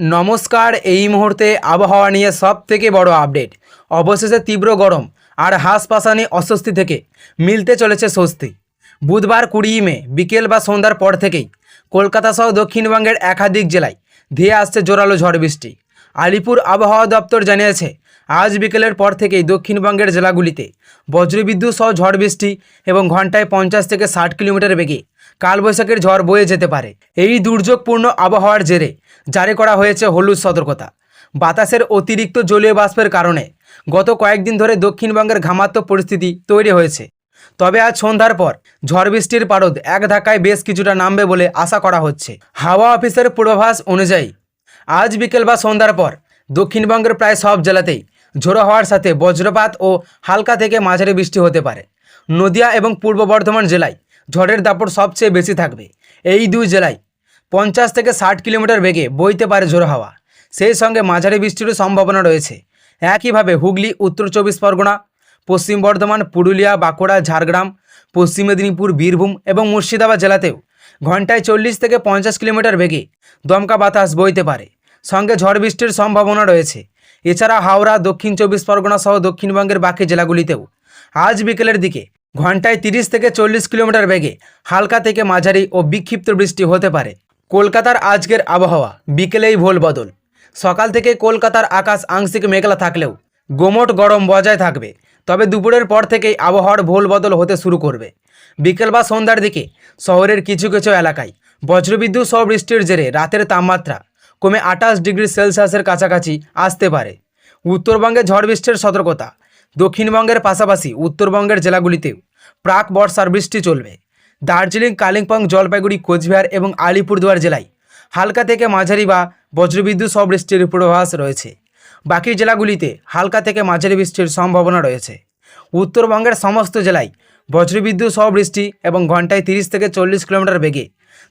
নমস্কার। এই মুহূর্তে আবহাওয়া নিয়ে সবথেকে বড় আপডেট। অবশেষে তীব্র গরম আর হাঁসপাশানি অস্বস্তি থেকে মিলতে চলেছে স্বস্তি। বুধবার 20 মে বিকেল বা সন্ধ্যার পর থেকেই কলকাতা সহ দক্ষিণবঙ্গের একাধিক জেলায় ধেয়ে আসছে জোরালো ঝড় বৃষ্টি। আলিপুর আবহাওয়া দপ্তর জানিয়েছে, আজ বিকেলের পর থেকেই দক্ষিণবঙ্গের জেলাগুলিতে বজ্রবিদ্যুৎ সহ ঝড় বৃষ্টি এবং ঘন্টায় 50 থেকে 60 কিলোমিটার বেগে কালবৈশাখীর ঝড় বয়ে যেতে পারে। এই দুর্যোগপূর্ণ আবহাওয়ার জেরে জারি করা হয়েছে হলুদ সতর্কতা। বাতাসের অতিরিক্ত জলীয় বাষ্পের কারণে গত কয়েকদিন ধরে দক্ষিণবঙ্গের ঘামাত্মক পরিস্থিতি তৈরি হয়েছে। তবে আজ সন্ধ্যার পর ঝড় বৃষ্টির পারদ এক ধাক্কায় বেশ কিছুটা নামবে বলে আশা করা হচ্ছে। হাওয়া অফিসের পূর্বাভাস অনুযায়ী আজ বিকেল বা সন্ধ্যার পর দক্ষিণবঙ্গের প্রায় সব জেলাতেই ঝোড়ো হওয়ার সাথে বজ্রপাত ও হালকা থেকে মাঝারি বৃষ্টি হতে পারে। নদিয়া এবং পূর্ব বর্ধমান জেলায় ঝড়ের দাপট সবচেয়ে বেশি থাকবে। এই দুই জেলায় 50 থেকে 60 কিলোমিটার বেগে বইতে পারে ঝোড়ো হাওয়া, সেই সঙ্গে মাঝারি বৃষ্টিরও সম্ভাবনা রয়েছে। একইভাবে হুগলি, উত্তর 24 পরগনা, পশ্চিম বর্ধমান, পুরুলিয়া, বাঁকুড়া, ঝাড়গ্রাম, পশ্চিম মেদিনীপুর, বীরভূম এবং মুর্শিদাবাদ জেলাতেও ঘন্টায় 40 থেকে 50 কিলোমিটার বেগে দমকা বাতাস বইতে পারে, সঙ্গে ঝড় বৃষ্টির সম্ভাবনা রয়েছে। এছাড়া হাওড়া, দক্ষিণ 24 পরগনা সহ দক্ষিণবঙ্গের বাকি জেলাগুলিতেও আজ বিকেলের দিকে ঘন্টায় 30 থেকে 40 কিলোমিটার বেগে হালকা থেকে মাঝারি ও বিক্ষিপ্ত বৃষ্টি হতে পারে। কলকাতার আজকের আবহাওয়া বিকেলেই ভোল বদল। সকাল থেকে কলকাতার আকাশ আংশিক মেঘলা থাকলেও গোমট গরম বজায় থাকবে। তবে দুপুরের পর থেকেই আবহাওয়ার ভোল বদল হতে শুরু করবে। বিকেল বা সন্ধ্যার দিকে শহরের কিছু কিছু এলাকায় বজ্রবিদ্যুৎ সহ বৃষ্টির জেরে রাতের তাপমাত্রা কমে 28 ডিগ্রি সেলসিয়াসের কাছাকাছি আসতে পারে। উত্তরবঙ্গে ঝড় বৃষ্টির সতর্কতা। দক্ষিণবঙ্গের পাশাপাশি উত্তরবঙ্গের জেলাগুলিতেও প্রাক বর্ষার বৃষ্টি চলবে। দার্জিলিং, কালিম্পং, জলপাইগুড়ি, কোচবিহার এবং আলিপুরদুয়ার জেলায় হালকা থেকে মাঝারি বা বজ্রবিদ্যুৎ সহ বৃষ্টির পূর্বাভাস রয়েছে। বাকি জেলাগুলিতে হালকা থেকে মাঝারি বৃষ্টির সম্ভাবনা রয়েছে। উত্তরবঙ্গের সমস্ত জেলায় বজ্রবিদ্যুৎ সহ বৃষ্টি এবং ঘন্টায় 30 থেকে 40 কিলোমিটার বেগে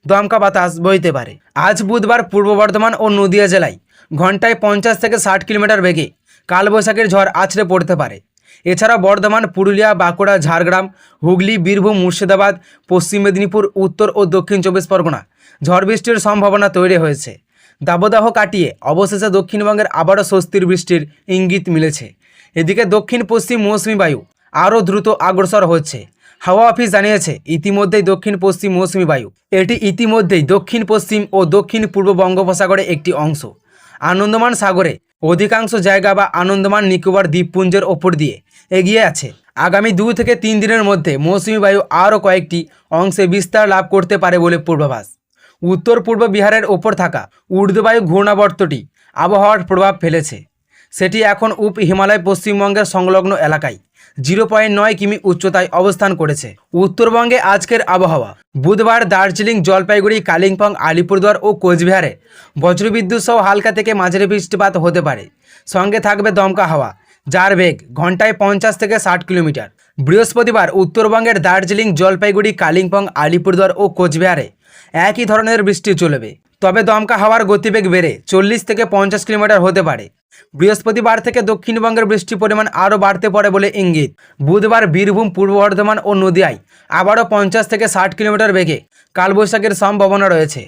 দমকা বাতাস বইতে পারে। আজ বুধবার পূর্ব বর্ধমান ও নদিয়া জেলায় ঘন্টায় 50 থেকে 60 কিলোমিটার বেগে কালবৈশাখীর ঝড় আছড়ে পড়তে পারে। এছাড়া বর্ধমান, পুরুলিয়া, বাঁকুড়া, ঝাড়গ্রাম, হুগলি, বীরভূম, মুর্শিদাবাদ, পশ্চিম মেদিনীপুর, উত্তর ও দক্ষিণ 24 পরগনা ঝড় বৃষ্টির সম্ভাবনা তৈরি হয়েছে। দাবদাহ কাটিয়ে অবশেষে দক্ষিণবঙ্গের আবারও স্বস্তির বৃষ্টির ইঙ্গিত মিলেছে। এদিকে দক্ষিণ পশ্চিম মৌসুমি বায়ু আরও দ্রুত অগ্রসর হচ্ছে। হাওয়া অফিস জানিয়েছে, ইতিমধ্যেই দক্ষিণ পশ্চিম মৌসুমি বায়ু এটি ইতিমধ্যেই দক্ষিণ পশ্চিম ও দক্ষিণ পূর্ব বঙ্গোপসাগরে একটি অংশ আনন্দমান সাগরে অধিকাংশ জায়গা বা আনন্দমান নিকোবর দ্বীপপুঞ্জের ওপর দিয়ে এগিয়ে আছে। আগামী 2 থেকে 3 দিনের মধ্যে মৌসুমি বায়ু আরও কয়েকটি অংশে বিস্তার লাভ করতে পারে বলে পূর্বাভাস। উত্তর পূর্ব বিহারের ওপর থাকা ঊর্ধ্ববায়ু ঘূর্ণাবর্তটি আবহাওয়ার প্রভাব ফেলেছে। সেটি এখন উপ হিমালয় পশ্চিমবঙ্গের সংলগ্ন এলাকায় 0.9 কিমি উচ্চতায় অবস্থান করেছে। উত্তরবঙ্গে আজকের আবহাওয়া। বুধবার দার্জিলিং, জলপাইগুড়ি, কালিম্পং, আলিপুরদুয়ার ও কোচবিহারে বজ্রবিদ্যুৎ সহ হালকা থেকে মাঝারি বৃষ্টিপাত হতে পারে। সঙ্গে থাকবে দমকা হাওয়া, যার বেগ ঘন্টায় 50 থেকে 60 কিলোমিটার। বৃহস্পতিবার উত্তরবঙ্গের দার্জিলিং, জলপাইগুড়ি, কালিম্পং, আলিপুরদুয়ার ও কোচবিহারে একই ধরনের বৃষ্টি চলবে। তবে দমকা হাওয়ার গতিবেগ বেড়ে 40 থেকে 50 কিলোমিটার হতে পারে। বৃহস্পতিবার থেকে দক্ষিণবঙ্গের বৃষ্টির পরিমাণ আরও বাড়তে পারে বলে ইঙ্গিত। বুধবার বীরভূম, পূর্ব বর্ধমান ও নদিয়ায় আবারও 50 থেকে 60 কিলোমিটার বেগে কালবৈশাখীর সম্ভাবনা রয়েছে।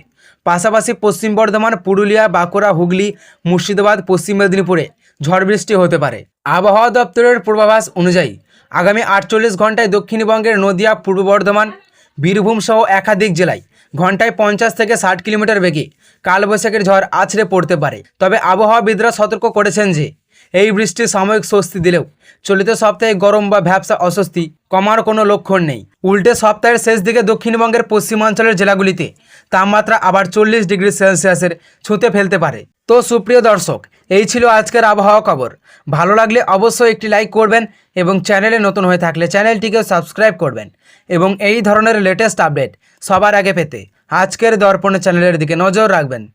পাশাপাশি পশ্চিম বর্ধমান, পুরুলিয়া, বাঁকুড়া, হুগলি, মুর্শিদাবাদ, পশ্চিম মেদিনীপুরে ঝড় বৃষ্টি হতে পারে। আবহাওয়া দপ্তরের পূর্বাভাস অনুযায়ী আগামী 48 ঘন্টায় দক্ষিণবঙ্গের নদিয়া, পূর্ব বর্ধমান, বীরভূম সহ একাধিক জেলায় ঘন্টায় 50 থেকে 60 কিলোমিটার বেগে কালবৈশাখীর ঝড় আছড়ে পড়তে পারে। তবে আবহাওয়াবিদরা সতর্ক করেছেন যে এই বৃষ্টি সাময়িক স্বস্তি দিলেও চলিত সপ্তাহে গরম বা ভ্যাপসা অস্বস্তি কমার কোনো লক্ষণ নেই। উল্টে সপ্তাহের শেষ দিকে দক্ষিণবঙ্গের পশ্চিমাঞ্চলের জেলাগুলিতে তাপমাত্রা আবার 40 ডিগ্রি সেলসিয়াসের ছুঁতে ফেলতে পারে। তো সুপ্রিয় দর্শক, এই ছিল আজকের আবহাওয়া খবর। ভালো লাগলে অবশ্যই একটি লাইক করবেন এবং চ্যানেলে নতুন হয়ে থাকলে চ্যানেলটিকে সাবস্ক্রাইব করবেন এবং এই ধরনের লেটেস্ট আপডেট সবার আগে পেতে আজকের দর্পণ চ্যানেলের দিকে নজর রাখবেন।